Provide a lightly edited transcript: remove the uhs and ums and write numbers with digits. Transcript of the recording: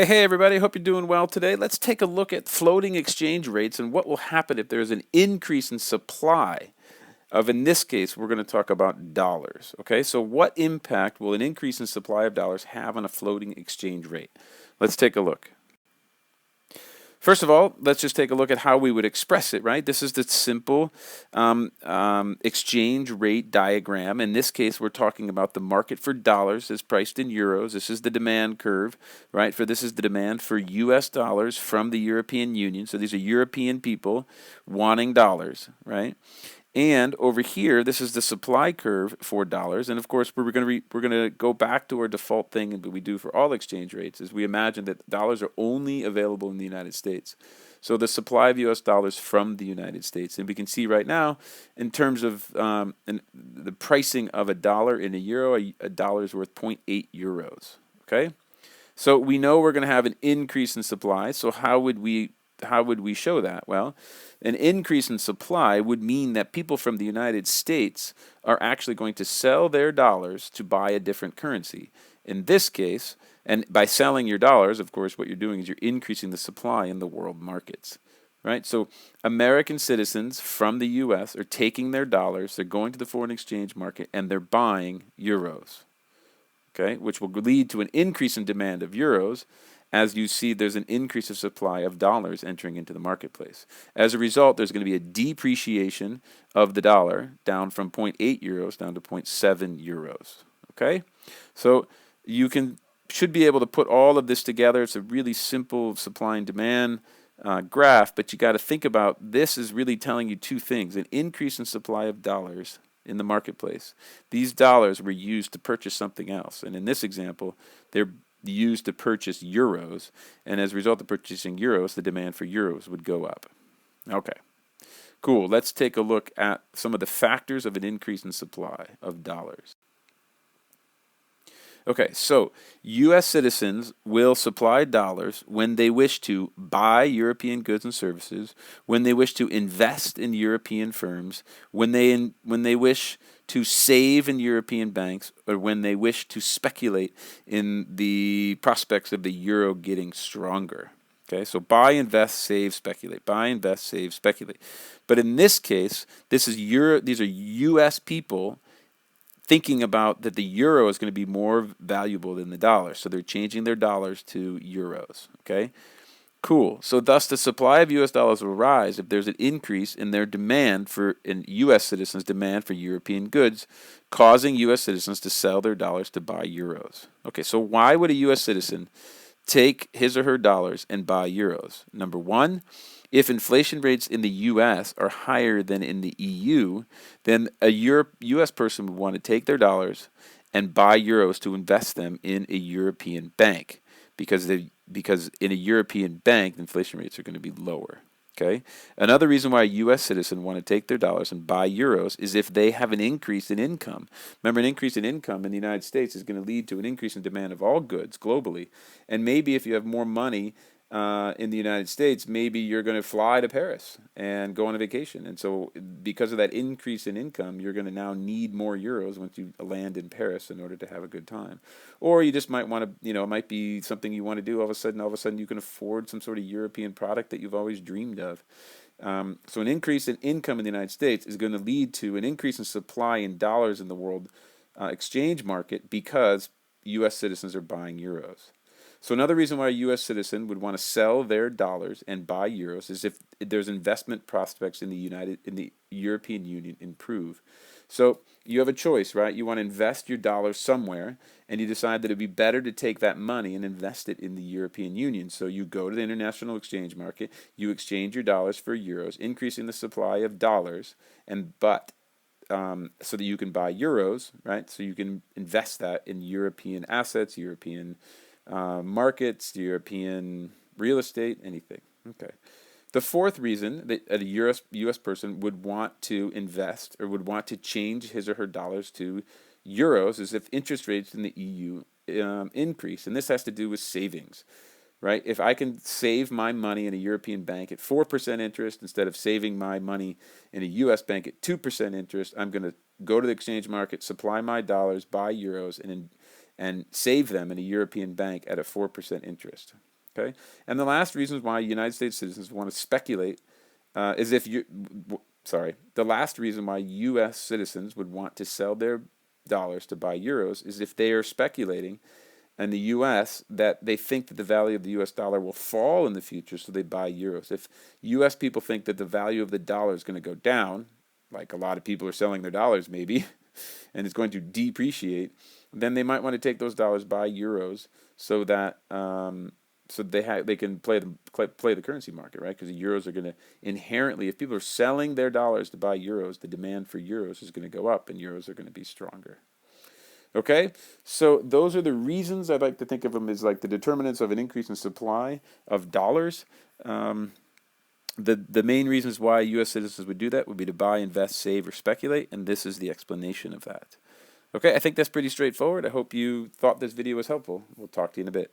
Hey everybody, hope you're doing well today. Let's take a look at floating exchange rates and what will happen if there's an increase in supply of, in this case, we're going to talk about dollars. Okay, so what impact will an increase in supply of dollars have on a floating exchange rate? Let's take a look. First of all, let's just take a look at how we would express it, right? This is the simple exchange rate diagram. In this case, we're talking about the market for dollars as priced in euros. This is the demand curve, right? This is the demand for US dollars from the European Union. So these are European people wanting dollars, right? And over here, this is the supply curve for dollars. And of course, we're going to go back to our default thing that we do for all exchange rates is we imagine that dollars are only available in the United States. So the supply of U.S. dollars from the United States. And we can see right now, in terms of the pricing of a dollar in a euro, a dollar is worth 0.8 euros. Okay? So we know we're going to have an increase in supply. So how would we show that? Well, an increase in supply would mean that people from the United States are actually going to sell their dollars to buy a different currency. In this case, and by selling your dollars, of course, what you're doing is you're increasing the supply in the world markets. Right? So American citizens from the US are taking their dollars, they're going to the foreign exchange market, and they're buying euros. Okay, which will lead to an increase in demand of euros. As you see, there's an increase of supply of dollars entering into the marketplace. As a result, there's going to be a depreciation of the dollar down from 0.8 euros down to 0.7 euros. Okay, so you should be able to put all of this together. It's a really simple supply and demand graph, but you got to think about this is really telling you two things: an increase in supply of dollars in the marketplace. These dollars were used to purchase something else, and in this example, they're used to purchase euros, and as a result of purchasing euros, the demand for euros would go up. Okay, cool. Let's take a look at some of the factors of an increase in supply of dollars. Okay, so U.S. citizens will supply dollars when they wish to buy European goods and services, when they wish to invest in European firms, when they wish to save in European banks, or when they wish to speculate in the prospects of the euro getting stronger. Okay, so buy, invest, save, speculate. Buy, invest, save, speculate. But in this case, these are U.S. people thinking about that the euro is going to be more valuable than the dollar. So they're changing their dollars to euros. Okay, cool. So thus the supply of US dollars will rise if there's an increase in their demand in US citizens' demand for European goods, causing US citizens to sell their dollars to buy euros. Okay, so why would a US citizen take his or her dollars and buy euros? Number one, if inflation rates in the U.S. are higher than in the EU, then a U.S. person would want to take their dollars and buy euros to invest them in a European bank because in a European bank, inflation rates are going to be lower. Okay. Another reason why a U.S. citizen want to take their dollars and buy euros is if they have an increase in income. Remember, an increase in income in the United States is going to lead to an increase in demand of all goods globally. And maybe if you have more money in the United States, maybe you're going to fly to Paris and go on a vacation. And so because of that increase in income, you're going to now need more euros once you land in Paris in order to have a good time. Or you just might want to, it might be something you want to do. All of a sudden you can afford some sort of European product that you've always dreamed of. So an increase in income in the United States is going to lead to an increase in supply in dollars in the world exchange market because U.S. citizens are buying euros. So another reason why a U.S. citizen would want to sell their dollars and buy euros is if there's investment prospects in the European Union improve. So you have a choice, right? You want to invest your dollars somewhere, and you decide that it'd be better to take that money and invest it in the European Union. So you go to the international exchange market, you exchange your dollars for euros, increasing the supply of dollars, so that you can buy euros, right? So you can invest that in European assets, European markets, European real estate, anything. Okay. The fourth reason that a U.S. person would want to invest or would want to change his or her dollars to euros is if interest rates in the EU increase. And this has to do with savings, right? If I can save my money in a European bank at 4% interest instead of saving my money in a U.S. bank at 2% interest, I'm going to go to the exchange market, supply my dollars, buy euros, and save them in a European bank at a 4% interest. Okay, and the last reason why United States citizens want to speculate is if you, sorry, the last reason why U.S. citizens would want to sell their dollars to buy euros is if they are speculating in the U.S. that they think that the value of the U.S. dollar will fall in the future, so they buy euros. If U.S. people think that the value of the dollar is going to go down, like a lot of people are selling their dollars maybe, and it's going to depreciate, then they might want to take those dollars, buy euros, so that they can play the currency market, right? Because the euros are going to inherently, if people are selling their dollars to buy euros, the demand for euros is going to go up, and euros are going to be stronger. Okay, so those are the reasons. I'd like to think of them as like the determinants of an increase in supply of dollars. The main reasons why U.S. citizens would do that would be to buy, invest, save, or speculate, and this is the explanation of that. Okay, I think that's pretty straightforward. I hope you thought this video was helpful. We'll talk to you in a bit.